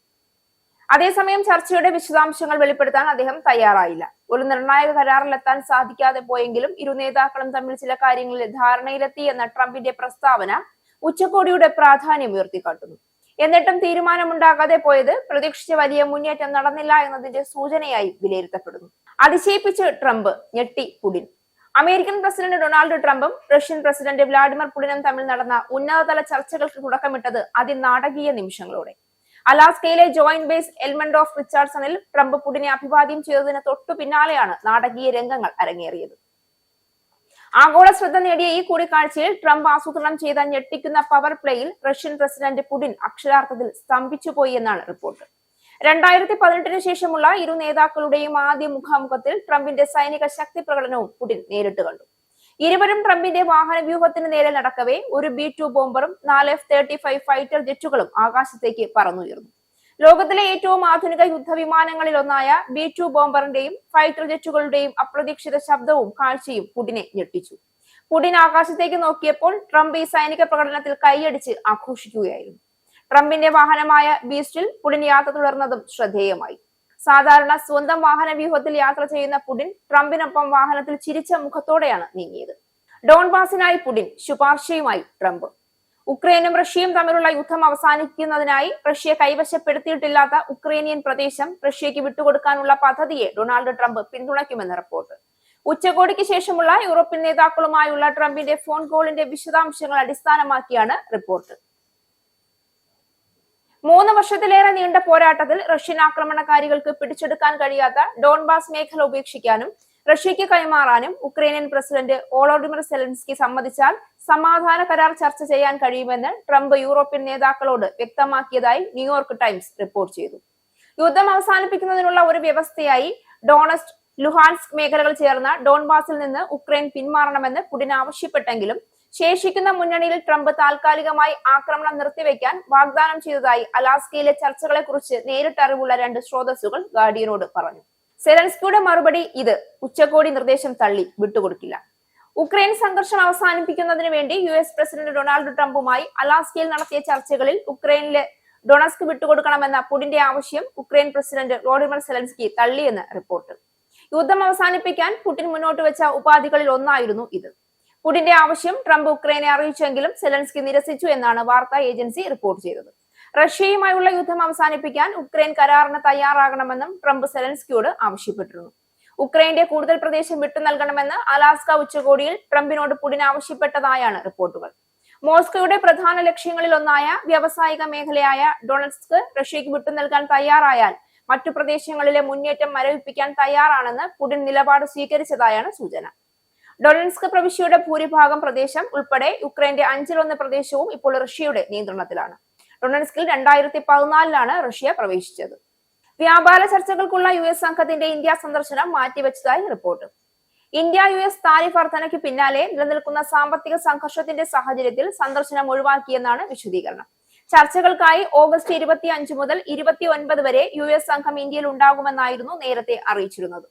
അതേസമയം ചർച്ചയുടെ വിശദാംശങ്ങൾ വെളിപ്പെടുത്താൻ അദ്ദേഹം തയ്യാറായില്ല. ഒരു നിർണായക കരാറിലെത്താൻ സാധിക്കാതെ പോയെങ്കിലും ഇരു നേതാക്കളും തമ്മിൽ ചില കാര്യങ്ങളിൽ ധാരണയിലെത്തി എന്ന ട്രംപിന്റെ പ്രസ്താവന ഉച്ചകോടിയുടെ പ്രാധാന്യം ഉയർത്തിക്കാട്ടുന്നു. എന്നിട്ടും തീരുമാനമുണ്ടാകാതെ പോയത് പ്രതീക്ഷിച്ച വലിയ മുന്നേറ്റം നടന്നില്ല എന്നതിന്റെ സൂചനയായി വിലയിരുത്തപ്പെടുന്നു. അതിശയിപ്പിച്ച് ട്രംപ്, ഞെട്ടി പുടിൻ. അമേരിക്കൻ പ്രസിഡന്റ് ഡൊണാൾഡ് ട്രംപും റഷ്യൻ പ്രസിഡന്റ് വ്ളാഡിമിർ പുടിനും തമ്മിൽ നടന്ന ഉന്നതതല ചർച്ചകൾക്ക് തുടക്കമിട്ടത് അതിനാടകീയ നിമിഷങ്ങളോടെ. അലാസ്കയിലെ ജോയിന്റ് ബേസ് എൽമണ്ട് ഓഫ് റിച്ചാർഡ്സണിൽ ട്രംപ് പുടിനെ അഭിവാദ്യം ചെയ്തതിന് തൊട്ടു പിന്നാലെയാണ് നാടകീയ രംഗങ്ങൾ അരങ്ങേറിയത്. ആഗോള ശ്രദ്ധ നേടിയ ഈ കൂടിക്കാഴ്ചയിൽ ട്രംപ് ആസൂത്രണം ചെയ്ത ഞെട്ടിക്കുന്ന പവർ പ്ലേയിൽ റഷ്യൻ പ്രസിഡന്റ് പുടിൻ അക്ഷരാർത്ഥത്തിൽ സ്തംഭിച്ചുപോയി എന്നാണ് റിപ്പോർട്ട്. 2018 ശേഷമുള്ള ഇരു നേതാക്കളുടെയും ആദ്യ മുഖാമുഖത്തിൽ ട്രംപിന്റെ സൈനിക ശക്തി പ്രകടനവും പുടിൻ നേരിട്ട് കണ്ടു. ഇരുവരും ട്രംപിന്റെ വാഹന വ്യൂഹത്തിന് നേരെ നടക്കവേ ഒരു B-2 ബോംബറും 4 F-35 ഫൈറ്റർ ജെറ്റുകളും ആകാശത്തേക്ക് പറന്നുയർന്നു. ലോകത്തിലെ ഏറ്റവും ആധുനിക യുദ്ധവിമാനങ്ങളിൽ ഒന്നായ B-2 ബോംബറിന്റെയും ഫൈറ്റർ ജെറ്റുകളുടെയും അപ്രതീക്ഷിത ശബ്ദവും കാഴ്ചയും പുടിനെ ഞെട്ടിച്ചു. പുടിൻ ആകാശത്തേക്ക് നോക്കിയപ്പോൾ ട്രംപ് ഈ സൈനിക പ്രകടനത്തിൽ കൈയടിച്ച് ആഘോഷിക്കുകയായിരുന്നു. ട്രംപിന്റെ വാഹനമായ ബീസ്റ്റിൽ പുടിൻ യാത്ര തുടർന്നതും ശ്രദ്ധേയമായി. സാധാരണ സ്വന്തം വാഹന വ്യൂഹത്തിൽ യാത്ര ചെയ്യുന്ന പുടിൻ ട്രംപിനൊപ്പം വാഹനത്തിൽ ചിരിച്ച മുഖത്തോടെയാണ് നീങ്ങിയത്. ഡോൺബാസിനായി പുടിൻ, ശുപാർശയുമായി ട്രംപ്. ഉക്രൈനും റഷ്യയും തമ്മിലുള്ള യുദ്ധം അവസാനിക്കുന്നതിനായി റഷ്യ കൈവശപ്പെടുത്തിയിട്ടില്ലാത്ത ഉക്രൈനിയൻ പ്രദേശം റഷ്യയ്ക്ക് വിട്ടുകൊടുക്കാനുള്ള പദ്ധതിയെ ഡൊണാൾഡ് ട്രംപ് പിന്തുണയ്ക്കുമെന്ന് റിപ്പോർട്ട്. ഉച്ചകോടിക്ക് ശേഷമുള്ള യൂറോപ്യൻ നേതാക്കളുമായുള്ള ട്രംപിന്റെ ഫോൺ കോളിന്റെ വിശദാംശങ്ങൾ അടിസ്ഥാനമാക്കിയാണ് റിപ്പോർട്ട്. 3 വർഷത്തിലേറെ നീണ്ട പോരാട്ടത്തിൽ റഷ്യൻ ആക്രമണകാരികൾക്ക് പിടിച്ചെടുക്കാൻ കഴിയാത്ത ഡോൺബാസ് മേഖല ഉപേക്ഷിക്കാനും റഷ്യയ്ക്ക് കൈമാറാനും ഉക്രൈനിയൻ പ്രസിഡന്റ് വോളോഡിമിർ സെലൻസ്കി സമ്മതിച്ചാൽ സമാധാന കരാർ ചർച്ച ചെയ്യാൻ കഴിയുമെന്ന് ട്രംപ് യൂറോപ്യൻ നേതാക്കളോട് വ്യക്തമാക്കിയതായി ന്യൂയോർക്ക് ടൈംസ് റിപ്പോർട്ട് ചെയ്തു. യുദ്ധം അവസാനിപ്പിക്കുന്നതിനുള്ള ഒരു വ്യവസ്ഥയായി ഡോണസ്റ്റ്, ലുഹാൻസ്ക് മേഖലകൾ ചേർന്ന ഡോൺബാസിൽ നിന്ന് ഉക്രൈൻ പിന്മാറണമെന്ന് പുടിൻ ആവശ്യപ്പെട്ടെങ്കിലും ശേഷിക്കുന്ന മുന്നണിയിൽ ട്രംപ് താൽക്കാലികമായി ആക്രമണം നിർത്തിവെക്കാൻ വാഗ്ദാനം ചെയ്തതായി അലാസ്കയിലെ ചർച്ചകളെക്കുറിച്ച് നേരിട്ടറിവുള്ള 2 സ്രോതസ്സുകൾ ഗാർഡിയനോട് പറഞ്ഞു. സെലൻസ്കിയുടെ മറുപടി ഇത്: ഉച്ചകോടി നിർദ്ദേശം തള്ളി, വിട്ടുകൊടുക്കില്ല. ഉക്രൈൻ സംഘർഷം അവസാനിപ്പിക്കുന്നതിന് വേണ്ടി US പ്രസിഡന്റ് ഡൊണാൾഡ് ട്രംപുമായി അലാസ്കയിൽ നടത്തിയ ചർച്ചകളിൽ ഉക്രൈനിലെ ഡൊണസ്ക് വിട്ടുകൊടുക്കണമെന്ന പുടിന്റെ ആവശ്യം ഉക്രൈൻ പ്രസിഡന്റ് വോളോഡിമിർ സെലൻസ്കി തള്ളിയെന്ന് റിപ്പോർട്ട്. യുദ്ധം അവസാനിപ്പിക്കാൻ പുടിൻ മുന്നോട്ട് വെച്ച ഉപാധികളിൽ ഒന്നായിരുന്നു ഇത്. പുടിന്റെ ആവശ്യം ട്രംപ് ഉക്രൈനെ അറിയിച്ചെങ്കിലും സെലൻസ്കി നിരസിച്ചു എന്നാണ് വാർത്താ ഏജൻസി റിപ്പോർട്ട് ചെയ്തത്. റഷ്യയുമായുള്ള യുദ്ധം അവസാനിപ്പിക്കാൻ ഉക്രൈൻ കരാറിന് തയ്യാറാകണമെന്നും ട്രംപ് സെലൻസ്കിയോട് ആവശ്യപ്പെട്ടിരുന്നു. ഉക്രൈന്റെ കൂടുതൽ പ്രദേശം വിട്ടു നൽകണമെന്ന് അലാസ്ക ഉച്ചകോടിയിൽ ട്രംപിനോട് പുടിൻ ആവശ്യപ്പെട്ടതായാണ് റിപ്പോർട്ടുകൾ. മോസ്കോയുടെ പ്രധാന ലക്ഷ്യങ്ങളിൽ ഒന്നായ വ്യാവസായിക മേഖലയായ ഡൊണസ്ക് റഷ്യയ്ക്ക് വിട്ടു നൽകാൻ തയ്യാറായാൽ മറ്റു പ്രദേശങ്ങളിലെ മുന്നേറ്റം മരവിപ്പിക്കാൻ തയ്യാറാണെന്ന് പുടിൻ നിലപാട് സ്വീകരിച്ചതായാണ് സൂചന. ഡൊണസ്ക് പ്രവിശ്യയുടെ ഭൂരിഭാഗം പ്രദേശം ഉൾപ്പെടെ യുക്രൈന്റെ 1/5 പ്രദേശവും ഇപ്പോൾ റഷ്യയുടെ നിയന്ത്രണത്തിലാണ്. ഡൊണസ്കിൽ 2014 റഷ്യ പ്രവേശിച്ചത്. വ്യാപാര ചർച്ചകൾക്കുള്ള US സംഘത്തിന്റെ ഇന്ത്യ സന്ദർശനം മാറ്റിവെച്ചതായി റിപ്പോർട്ട്. ഇന്ത്യ-US താരിഫ് വർധനയ്ക്ക് പിന്നാലെ നിലനിൽക്കുന്ന സാമ്പത്തിക സംഘർഷത്തിന്റെ സാഹചര്യത്തിൽ സന്ദർശനം ഒഴിവാക്കിയെന്നാണ് വിശദീകരണം. ചർച്ചകൾക്കായി ഓഗസ്റ്റ് 25 മുതൽ 29 വരെ US സംഘം ഇന്ത്യയിൽ ഉണ്ടാകുമെന്നായിരുന്നു നേരത്തെ അറിയിച്ചിരുന്നത്.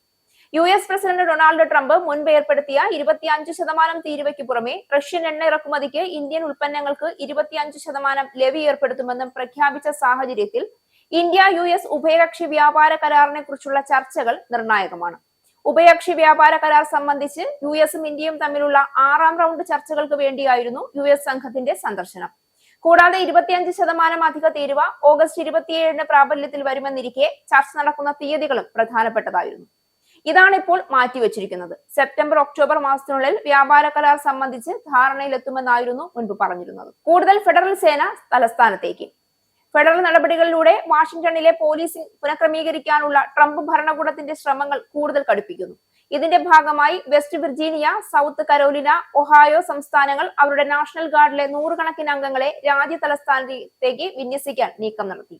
US പ്രസിഡന്റ് ഡൊണാൾഡ് ട്രംപ് മുൻപ് ഏർപ്പെടുത്തിയ 25% തീരുവയ്ക്ക് പുറമെ റഷ്യൻ എണ്ണ ഇറക്കുമതിക്ക് ഇന്ത്യൻ ഉൽപ്പന്നങ്ങൾക്ക് 25% ലെവി ഏർപ്പെടുത്തുമെന്നും പ്രഖ്യാപിച്ച സാഹചര്യത്തിൽ ഇന്ത്യ-US ഉഭയകക്ഷി വ്യാപാര കരാറിനെ കുറിച്ചുള്ള ചർച്ചകൾ നിർണായകമാണ്. ഉഭയകക്ഷി വ്യാപാര കരാർ സംബന്ധിച്ച് US-ഉം ഇന്ത്യയും തമ്മിലുള്ള 6ാം റൗണ്ട് ചർച്ചകൾക്ക് വേണ്ടിയായിരുന്നു US സംഘത്തിന്റെ സന്ദർശനം. കൂടാതെ 25% അധിക തീരുവ ഓഗസ്റ്റ് 27 പ്രാബല്യത്തിൽ വരുമെന്നിരിക്കെ ചർച്ച നടക്കുന്ന തീയതികളും പ്രധാനപ്പെട്ടതായിരുന്നു. ഇതാണ് ഇപ്പോൾ മാറ്റിവെച്ചിരിക്കുന്നത്. സെപ്റ്റംബർ, ഒക്ടോബർ മാസത്തിനുള്ളിൽ വ്യാപാര കരാർ സംബന്ധിച്ച് ധാരണയിലെത്തുമെന്നായിരുന്നു മുൻപ് പറഞ്ഞിരുന്നത്. കൂടുതൽ ഫെഡറൽ സേന തലസ്ഥാനത്തേക്ക്. ഫെഡറൽ നടപടികളിലൂടെ വാഷിംഗ്ടണിലെ പോലീസിംഗ് പുനഃക്രമീകരിക്കാനുള്ള ട്രംപ് ഭരണകൂടത്തിന്റെ ശ്രമങ്ങൾ കൂടുതൽ കടുപ്പിക്കുന്നു. ഇതിന്റെ ഭാഗമായി West Virginia, South Carolina, Ohio സംസ്ഥാനങ്ങൾ അവരുടെ നാഷണൽ ഗാർഡിലെ 100 കണക്കിന് അംഗങ്ങളെ രാജ്യ തലസ്ഥാനത്തേക്ക് വിന്യസിക്കാൻ നീക്കം നടത്തി.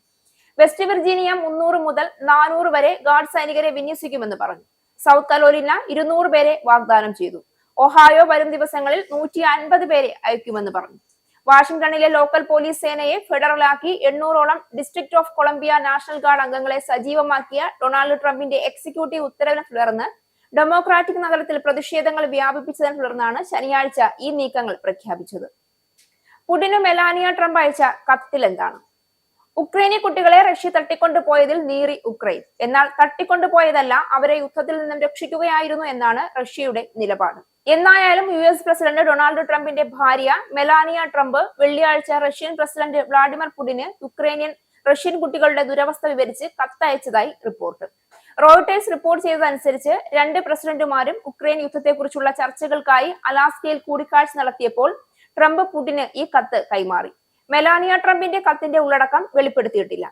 വെസ്റ്റ് വിർജീനിയ 300 മുതൽ 400 വരെ ഗാർഡ് സൈനികരെ വിന്യസിക്കുമെന്ന് പറഞ്ഞു. സൗത്ത് കരോലിന 200 പേരെ വാഗ്ദാനം ചെയ്തു. ഒഹായോ വരും ദിവസങ്ങളിൽ 150 പേരെ അയക്കുമെന്ന് പറഞ്ഞു. വാഷിംഗ്ടണിലെ ലോക്കൽ പോലീസ് സേനയെ ഫെഡറലാക്കി 800ഓളം District of Columbia National Guard അംഗങ്ങളെ സജീവമാക്കിയ ഡൊണാൾഡ് ട്രംപിന്റെ എക്സിക്യൂട്ടീവ് ഉത്തരവിനെ തുടർന്ന് ഡെമോക്രാറ്റിക് നഗരത്തിൽ പ്രതിഷേധങ്ങൾ വ്യാപിപ്പിച്ചതിനെ തുടർന്നാണ് ശനിയാഴ്ച ഈ നീക്കങ്ങൾ പ്രഖ്യാപിച്ചത്. പുടിന് മെലാനിയ ട്രംപ് അയച്ച കത്തിൽ എന്താണ്? ഉക്രൈനി കുട്ടികളെ റഷ്യ തട്ടിക്കൊണ്ടുപോയതിൽ നീറി ഉക്രൈൻ. എന്നാൽ തട്ടിക്കൊണ്ടുപോയതല്ല, അവരെ യുദ്ധത്തിൽ നിന്നും രക്ഷിക്കുകയായിരുന്നു എന്നാണ് റഷ്യയുടെ നിലപാട്. എന്നായാലും US പ്രസിഡന്റ് ഡൊണാൾഡ് ട്രംപിന്റെ ഭാര്യ മെലാനിയ ട്രംപ് വെള്ളിയാഴ്ച റഷ്യൻ പ്രസിഡന്റ് വ്ളാഡിമിർ പുടിന് റഷ്യൻ കുട്ടികളുടെ ദുരവസ്ഥ വിവരിച്ച് കത്തയച്ചതായി റിപ്പോർട്ട്. റോയിട്ടേഴ്സ് റിപ്പോർട്ട് ചെയ്തതനുസരിച്ച് 2 പ്രസിഡന്റുമാരും ഉക്രൈൻ യുദ്ധത്തെക്കുറിച്ചുള്ള ചർച്ചകൾക്കായി അലാസ്കയിൽ കൂടിക്കാഴ്ച നടത്തിയപ്പോൾ ട്രംപ് പുടിന് ഈ കത്ത് കൈമാറി. മെലാനിയ ട്രംപിന്റെ കത്തിന്റെ ഉള്ളടക്കം വെളിപ്പെടുത്തിയിട്ടില്ല.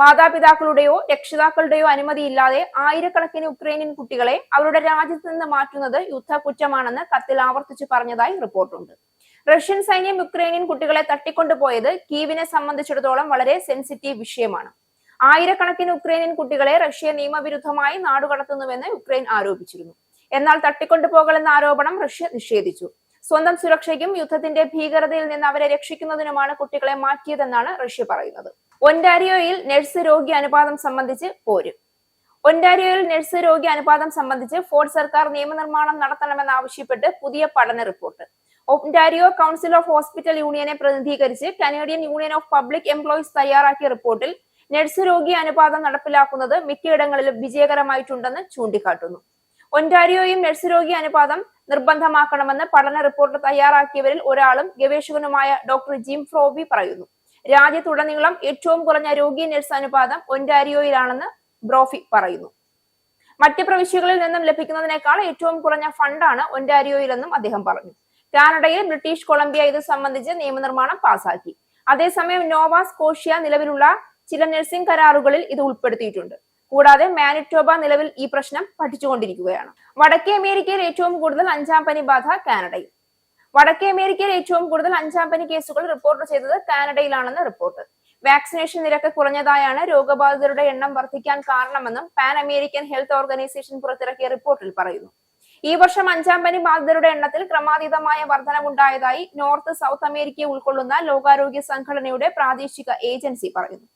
മാതാപിതാക്കളുടെയോ രക്ഷിതാക്കളുടെയോ അനുമതിയില്ലാതെ ആയിരക്കണക്കിന് ഉക്രൈനിയൻ കുട്ടികളെ അവരുടെ രാജ്യത്ത് നിന്ന് മാറ്റുന്നത് യുദ്ധക്കുറ്റമാണെന്ന് കത്തിൽ ആവർത്തിച്ചു പറഞ്ഞതായി റിപ്പോർട്ടുണ്ട്. റഷ്യൻ സൈന്യം യുക്രൈനിയൻ കുട്ടികളെ തട്ടിക്കൊണ്ടുപോയത് കീവിനെ സംബന്ധിച്ചിടത്തോളം വളരെ സെൻസിറ്റീവ് വിഷയമാണ്. ആയിരക്കണക്കിന് ഉക്രൈനിയൻ കുട്ടികളെ റഷ്യ നിയമവിരുദ്ധമായി നാടുകടത്തുന്നുവെന്ന് യുക്രൈൻ ആരോപിച്ചിരുന്നു. എന്നാൽ തട്ടിക്കൊണ്ടുപോകൽ എന്ന ആരോപണം റഷ്യ നിഷേധിച്ചു. സ്വന്തം സുരക്ഷയ്ക്കും യുദ്ധത്തിന്റെ ഭീകരതയിൽ നിന്ന് അവരെ രക്ഷിക്കുന്നതിനുമാണ് കുട്ടികളെ മാറ്റിയതെന്നാണ് റഷ്യ പറയുന്നത്. ഒന്റാരിയോയിൽ നഴ്സ് രോഗി അനുപാതം സംബന്ധിച്ച് പോര്. ഒന്റാരിയോയിൽ നഴ്സ് രോഗി അനുപാതം സംബന്ധിച്ച് ഫോർഡ് സർക്കാർ നിയമനിർമ്മാണം നടത്തണമെന്നാവശ്യപ്പെട്ട് പുതിയ പഠന report. Ontario council of hospital യൂണിയനെ പ്രതിനിധീകരിച്ച് Canadian union of public employees തയ്യാറാക്കിയ റിപ്പോർട്ടിൽ നഴ്സ് രോഗി അനുപാതം നടപ്പിലാക്കുന്നത് മിക്കയിടങ്ങളിലും വിജയകരമായിട്ടുണ്ടെന്ന് ചൂണ്ടിക്കാട്ടുന്നു. ഒന്റാരിയോയും നഴ്സ് രോഗി അനുപാതം നിർബന്ധമാക്കണമെന്ന് പഠന റിപ്പോർട്ട് തയ്യാറാക്കിയവരിൽ ഒരാളും ഗവേഷകനുമായ ഡോക്ടർ ജിം ഫ്രോബി പറയുന്നു. രാജ്യത്തുടനീളം ഏറ്റവും കുറഞ്ഞ രോഗി നഴ്സ് അനുപാതം ഒന്റാരിയോയിലാണെന്ന് ബ്രോഫി പറയുന്നു. മറ്റ് പ്രവിശ്യകളിൽ നിന്നും ലഭിക്കുന്നതിനേക്കാൾ ഏറ്റവും കുറഞ്ഞ ഫണ്ടാണ് ഒന്റാരിയോയിലെന്നും അദ്ദേഹം പറഞ്ഞു. കാനഡയിൽ ബ്രിട്ടീഷ് കൊളംബിയ ഇത് സംബന്ധിച്ച് നിയമനിർമ്മാണം പാസാക്കി. അതേസമയം നോവ സ്കോഷ്യ നിലവിലുള്ള ചില നഴ്സിംഗ് കരാറുകളിൽ ഇത് ഉൾപ്പെടുത്തിയിട്ടുണ്ട്. കൂടാതെ മാനിറ്റോബ നിലവിൽ ഈ പ്രശ്നം പഠിച്ചുകൊണ്ടിരിക്കുകയാണ്. വടക്കേ അമേരിക്കയിൽ ഏറ്റവും കൂടുതൽ 5ാം പനി ബാധ കാനഡയിൽ. വടക്കേ അമേരിക്കയിൽ ഏറ്റവും കൂടുതൽ 5ാം പനി കേസുകൾ റിപ്പോർട്ട് ചെയ്തത് കാനഡയിലാണെന്ന് റിപ്പോർട്ട്. വാക്സിനേഷൻ നിരക്ക് കുറഞ്ഞതായാണ് രോഗബാധിതരുടെ എണ്ണം വർദ്ധിക്കാൻ കാരണമെന്നും പാൻ അമേരിക്കൻ ഹെൽത്ത് ഓർഗനൈസേഷൻ പുറത്തിറക്കിയ റിപ്പോർട്ടിൽ പറയുന്നു. ഈ വർഷം 5ാം പനി ബാധിതരുടെ എണ്ണത്തിൽ ക്രമാതീതമായ വർധനവുണ്ടായതായി നോർത്ത് സൗത്ത് അമേരിക്കയെ ഉൾക്കൊള്ളുന്ന ലോകാരോഗ്യ സംഘടനയുടെ പ്രാദേശിക ഏജൻസി പറയുന്നു.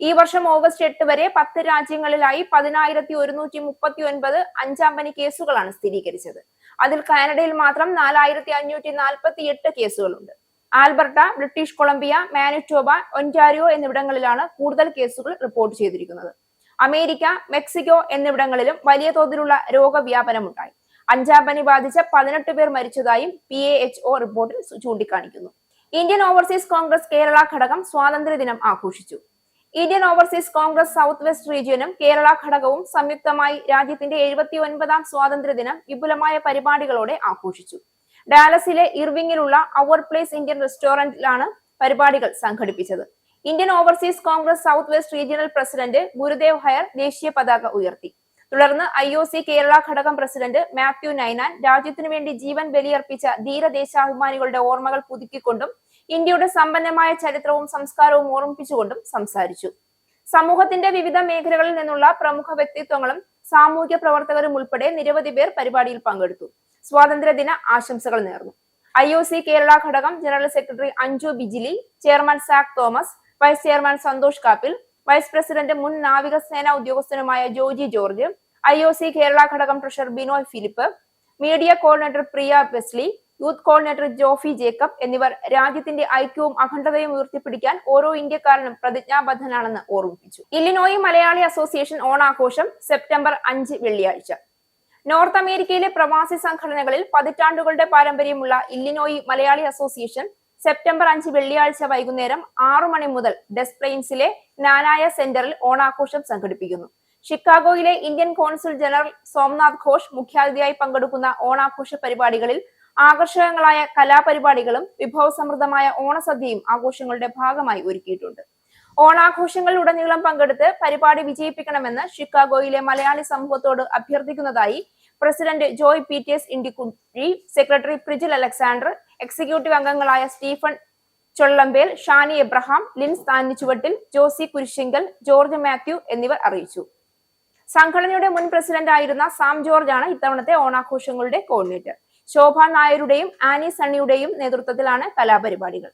ഈ വർഷം ഓഗസ്റ്റ് 8 വരെ 10 രാജ്യങ്ങളിലായി 10,139 5ാം പനി കേസുകളാണ് സ്ഥിരീകരിച്ചത്. അതിൽ കാനഡയിൽ മാത്രം 4,548 കേസുകളുണ്ട്. Alberta, British Columbia, Manitoba, Ontario എന്നിവിടങ്ങളിലാണ് കൂടുതൽ കേസുകൾ റിപ്പോർട്ട് ചെയ്തിരിക്കുന്നത്. അമേരിക്ക, മെക്സിക്കോ എന്നിവിടങ്ങളിലും വലിയ തോതിലുള്ള രോഗവ്യാപനമുണ്ടായി. 5ാം പനി ബാധിച്ച 18 പേർ മരിച്ചതായും PAHO റിപ്പോർട്ടിൽ ചൂണ്ടിക്കാണിക്കുന്നു. ഇന്ത്യൻ ഓവർസീസ് കോൺഗ്രസ് കേരള ഘടകം സ്വാതന്ത്ര്യദിനം ആഘോഷിച്ചു. Indian overseas Congress south west റീജിയനും കേരള ഘടകവും സംയുക്തമായി രാജ്യത്തിന്റെ 79ാം സ്വാതന്ത്ര്യദിനം വിപുലമായ പരിപാടികളോടെ ആഘോഷിച്ചു. ഡാലസിലെ ഇർവിംഗിലുള്ള അവർ പ്ലേസ് ഇന്ത്യൻ റെസ്റ്റോറന്റിലാണ് പരിപാടികൾ സംഘടിപ്പിച്ചത്. Indian overseas Congress south west regional president Gurudev higher ദേശീയ പതാക ഉയർത്തി. തുടർന്ന് IOC കേരള ഘടകം പ്രസിഡന്റ് മാത്യു നൈനാൻ രാജ്യത്തിനു വേണ്ടി ജീവൻ ബലിയർപ്പിച്ച ധീരദേശാഭിമാനികളുടെ ഓർമ്മകൾ പുതുക്കിക്കൊണ്ടും ഇന്ത്യയുടെ സമ്പന്നമായ ചരിത്രവും സംസ്കാരവും ഓർമ്മിപ്പിച്ചുകൊണ്ടും സംസാരിച്ചു. സമൂഹത്തിന്റെ വിവിധ മേഖലകളിൽ നിന്നുള്ള പ്രമുഖ വ്യക്തിത്വങ്ങളും സാമൂഹ്യ പ്രവർത്തകരും ഉൾപ്പെടെ നിരവധി പേർ പരിപാടിയിൽ പങ്കെടുത്തു. സ്വാതന്ത്ര്യദിന ആശംസകൾ നേർന്നു. IOC കേരള ഘടകം general secretary Anju Bijili, chairman Zach Thomas, vice chairman Santhosh Kappil, vice president മുൻ നാവികസേന ഉദ്യോഗസ്ഥനുമായ ജോജി ജോർജ്, IOC കേരള ഘടകം treasurer Binoy Philip, media coordinator Priya Wesley, youth coordinator Joffy Jacob എന്നിവർ രാജ്യത്തിന്റെ ഐക്യവും അഖണ്ഡതയും ഉയർത്തിപ്പിടിക്കാൻ ഓരോ ഇന്ത്യക്കാരനും പ്രതിജ്ഞാബദ്ധനാണെന്ന് ഓർമ്മിപ്പിച്ചു. ഇല്ലിനോയി മലയാളി അസോസിയേഷൻ ഓണാഘോഷം സെപ്റ്റംബർ 5 വെള്ളിയാഴ്ച. നോർത്ത് അമേരിക്കയിലെ പ്രവാസി സംഘടനകളിൽ പതിറ്റാണ്ടുകളുടെ പാരമ്പര്യമുള്ള ഇല്ലിനോയി മലയാളി അസോസിയേഷൻ സെപ്റ്റംബർ 5 വെള്ളിയാഴ്ച വൈകുന്നേരം 6 മണി മുതൽ ഡെസ് പ്ലെയിൻസിലെ നാനായ സെന്ററിൽ ഓണാഘോഷം സംഘടിപ്പിക്കുന്നു. ഷിക്കാഗോയിലെ Indian consul general Somnath Ghosh മുഖ്യാതിഥിയായി പങ്കെടുക്കുന്ന ഓണാഘോഷ പരിപാടികളിൽ ആകർഷകങ്ങളായ കലാപരിപാടികളും വിഭവസമൃദ്ധമായ ഓണസദ്യയും ആഘോഷങ്ങളുടെ ഭാഗമായി ഒരുക്കിയിട്ടുണ്ട്. ഓണാഘോഷങ്ങളിലുടനീളം പങ്കെടുത്ത് പരിപാടി വിജയിപ്പിക്കണമെന്ന് ഷിക്കാഗോയിലെ മലയാളി സമൂഹത്തോട് അഭ്യർത്ഥിക്കുന്നതായി president Joy Peters Indikuzhy, secretary Prijil Alexander, executive അംഗങ്ങളായ Stephen Chollampel, Shani Abraham, Lins Thannichuvattil, Josy Kurisinkal, George Mathew എന്നിവർ അറിയിച്ചു. സംഘടനയുടെ മുൻ പ്രസിഡന്റ് ആയിരുന്ന സാം ജോർജ് ആണ് ഇത്തവണത്തെ ഓണാഘോഷങ്ങളുടെ കോർഡിനേറ്റർ. ശോഭ നായരുടെയും ആനി സണ്ണിയുടെയും നേതൃത്വത്തിലാണ് കലാപരിപാടികൾ.